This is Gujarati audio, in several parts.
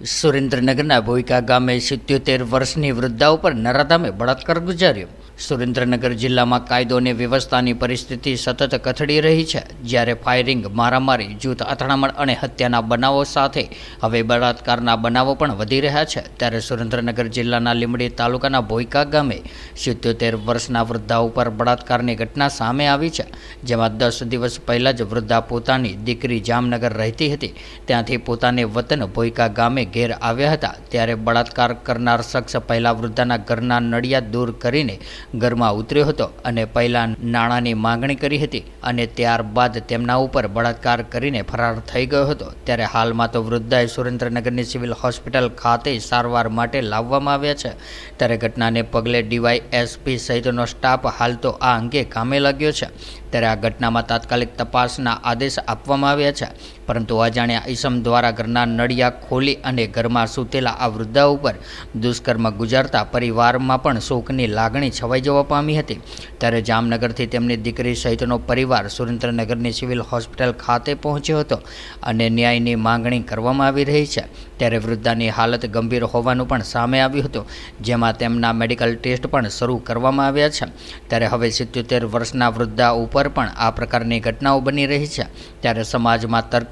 સુરેન્દ્રનગરના ભોઈકા ગામે 77 વર્ષની વૃદ્ધા ઉપર નરાધામે બળાત્કાર ગુજાર્યો। સુરેન્દ્રનગર જિલ્લામાં કાયદો અને વ્યવસ્થાની પરિસ્થિતિ સતત કથળી રહી છે, જ્યારે ફાયરિંગ, મારામારી, જૂથ અથડામણ અને હત્યાના બનાવો સાથે હવે બળાત્કારના બનાવો પણ વધી રહ્યા છે। ત્યારે સુરેન્દ્રનગર જિલ્લાના લીંબડી તાલુકાના ભોઈકા ગામે 77 વર્ષના વૃદ્ધા ઉપર બળાત્કારની ઘટના સામે આવી છે, જેમાં 10 દિવસ પહેલાં જ વૃદ્ધા પોતાની દીકરી જામનગર રહેતી હતી ત્યાંથી પોતાને વતન ભોઈકા ગામે ઘેર આવ્યા હતા। ત્યારે બળાત્કાર કરનાર શખ્સ પહેલા વૃદ્ધાના ઘરના નળિયા દૂર કરીને ઘરમાં ઉતર્યો હતો અને પહેલા નાણાંની માંગણી કરી હતી અને ત્યારબાદ તેમના ઉપર બળાત્કાર કરીને ફરાર થઈ ગયો હતો। ત્યારે હાલમાં તો વૃદ્ધાએ સુરેન્દ્રનગરની સિવિલ હોસ્પિટલ ખાતે સારવાર માટે લાવવામાં આવ્યા છે। ત્યારે ઘટનાને પગલે ડીવાયએસપી સહિતનો સ્ટાફ હાલ તો આ અંગે કામે લાગ્યો છે। ત્યારે આ ઘટનામાં તાત્કાલિક તપાસના આદેશ આપવામાં આવ્યા છે, પરંતુ અજાણ્યા ઈસમ દ્વારા ઘરના નળિયા ખોલી અને ઘરમાં સૂતેલા આ વૃદ્ધા ઉપર દુષ્કર્મ ગુજારતા પરિવારમાં પણ શોકની લાગણી છવાઈ જવા પામી હતી। ત્યારે જામનગરથી તેમની દીકરી સહિતનો પરિવાર સુરેન્દ્રનગરની સિવિલ હોસ્પિટલ ખાતે પહોંચ્યો હતો અને ન્યાયની માંગણી કરવામાં આવી રહી છે। ત્યારે વૃદ્ધાની હાલત ગંભીર હોવાનું પણ સામે આવ્યું હતું, જેમાં તેમના મેડિકલ ટેસ્ટ પણ શરૂ કરવામાં આવ્યા છે। ત્યારે હવે 77 વર્ષના વૃદ્ધા ઉપર પણ આ પ્રકારની ઘટનાઓ બની રહી છે। ત્યારે સમાજમાં તર્ક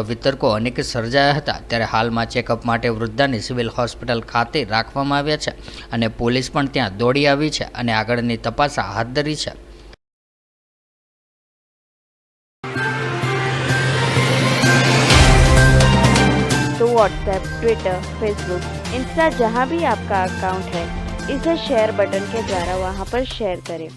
વિતર્કો અનેક સર્જાયા હતા। ત્યારે હાલમાં ચેકઅપ માટે વૃદ્ધાને સિવિલ હોસ્પિટલ ખાતે રાખવામાં આવ્યા છે અને પોલીસ પણ ત્યાં દોડી આવી છે અને આગળની તપાસ હાથ ધરી છે। तो व्हाट्सएप, ट्विटर, फेसबुक, इंस्टा जहाँ भी आपका अकाउंट है, इसे शेयर बटन के द्वारा वहाँ पर शेयर करें।